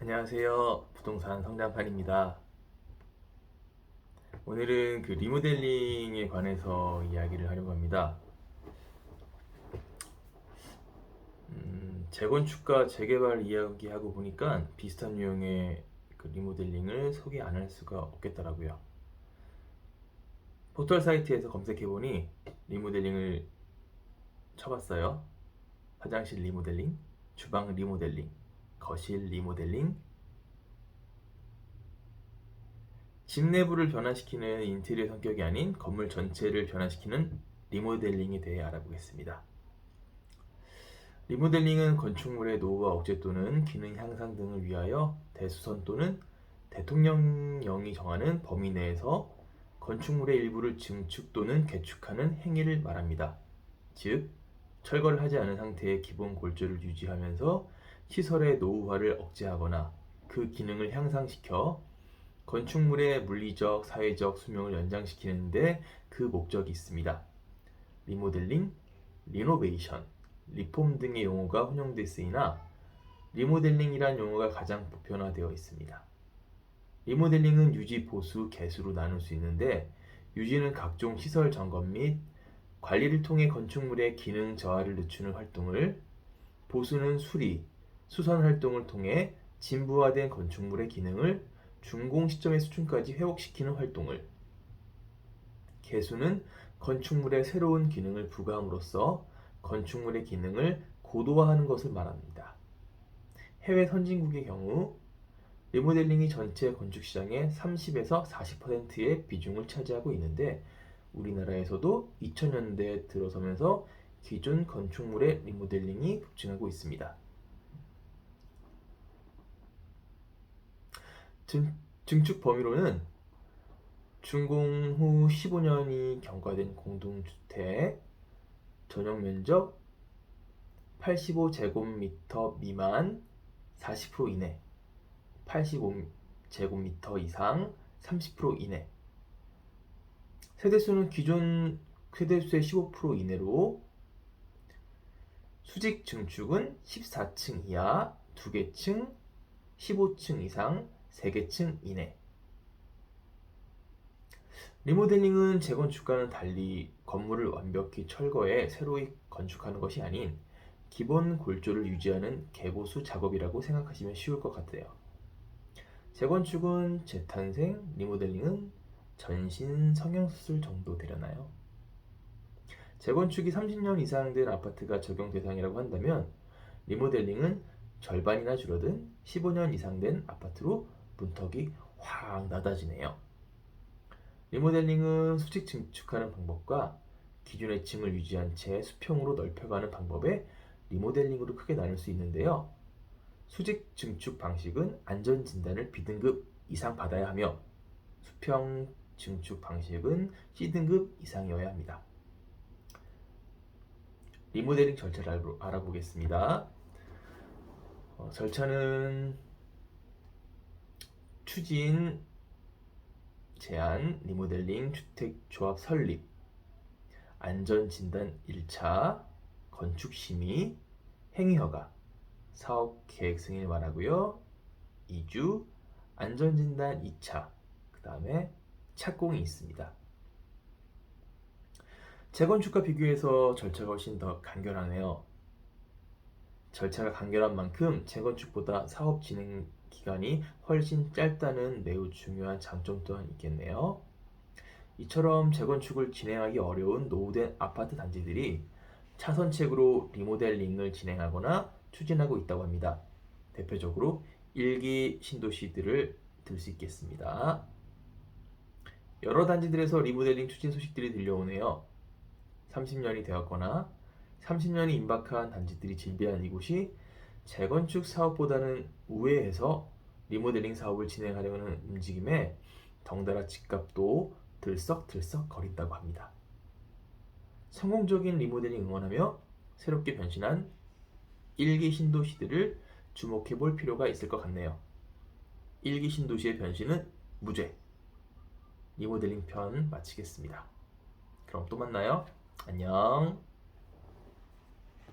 안녕하세요. 부동산 성장판입니다. 오늘은 리모델링에 관해서 이야기를 하려고 합니다. 재건축과 재개발 이야기하고 보니까 비슷한 유형의 리모델링을 소개 안 할 수가 없겠더라고요. 포털 사이트에서 검색해보니 리모델링을 쳐봤어요. 화장실 리모델링, 주방 리모델링, 거실 리모델링, 집 내부를 변화시키는 인테리어 성격이 아닌 건물 전체를 변화시키는 리모델링에 대해 알아보겠습니다. 리모델링은 건축물의 노후화 억제 또는 기능 향상 등을 위하여 대수선 또는 대통령령이 정하는 범위 내에서 건축물의 일부를 증축 또는 개축하는 행위를 말합니다. 즉, 철거를 하지 않은 상태의 기본 골조를 유지하면서 시설의 노후화를 억제하거나 그 기능을 향상시켜 건축물의 물리적, 사회적 수명을 연장시키는데 그 목적이 있습니다. 리모델링, 리노베이션, 리폼 등의 용어가 혼용돼 쓰이나 리모델링이란 용어가 가장 보편화되어 있습니다. 리모델링은 유지, 보수, 개수로 나눌 수 있는데 유지는 각종 시설 점검 및 관리를 통해 건축물의 기능 저하를 늦추는 활동을, 보수는 수리, 수선 활동을 통해 진부화된 건축물의 기능을 준공 시점의 수준까지 회복시키는 활동을, 개수는 건축물에 새로운 기능을 부과함으로써 건축물의 기능을 고도화하는 것을 말합니다. 해외 선진국의 경우 리모델링이 전체 건축 시장의 30에서 40%의 비중을 차지하고 있는데 우리나라에서도 2000년대에 들어서면서 기존 건축물의 리모델링이 급증하고 있습니다. 증축 범위로는 준공 후 15년이 경과된 공동주택, 전용 면적 85제곱미터 미만 40% 이내, 85제곱미터 이상 30% 이내, 세대수는 기존 세대수의 15% 이내로, 수직 증축은 14층 이하 2개 층, 15층 이상 3개 층 이내. 리모델링은 재건축과는 달리 건물을 완벽히 철거해 새로 건축하는 것이 아닌 기본 골조를 유지하는 개보수 작업이라고 생각하시면 쉬울 것 같아요. 재건축은 재탄생, 리모델링은 전신 성형수술 정도 되려나요? 재건축이 30년 이상 된 아파트가 적용 대상이라고 한다면 리모델링은 절반이나 줄어든 15년 이상 된 아파트로 문턱이 확 낮아지네요. 리모델링은 수직 증축하는 방법과 기존의 층을 유지한 채 수평으로 넓혀가는 방법에 리모델링으로 크게 나눌 수 있는데요. 수직 증축 방식은 안전 진단을 B등급 이상 받아야 하며 수평 증축 방식은 C등급 이상이어야 합니다. 리모델링 절차를 알아보겠습니다. 절차는 추진, 제안, 리모델링, 주택조합 설립, 안전진단 1차, 건축심의, 행위허가, 사업계획 승인을 말하고요. 2주, 안전진단 2차, 그 다음에 착공이 있습니다. 재건축과 비교해서 절차가 훨씬 더 간결하네요. 절차가 간결한 만큼 재건축보다 사업 진행 기간이 훨씬 짧다는 매우 중요한 장점 또한 있겠네요. 이처럼 재건축을 진행하기 어려운 노후된 아파트 단지들이 차선책으로 리모델링을 진행하거나 추진하고 있다고 합니다. 대표적으로 1기 신도시들을 들 수 있겠습니다. 여러 단지들에서 리모델링 추진 소식들이 들려오네요. 30년이 되었거나 30년이 임박한 단지들이 즐비한 이곳이 재건축 사업보다는 우회해서 리모델링 사업을 진행하려는 움직임에 덩달아 집값도 들썩들썩 거린다고 합니다. 성공적인 리모델링 응원하며 새롭게 변신한 1기 신도시들을 주목해 볼 필요가 있을 것 같네요. 1기 신도시의 변신은 무죄. 리모델링 편 마치겠습니다. 그럼 또 만나요. 안녕.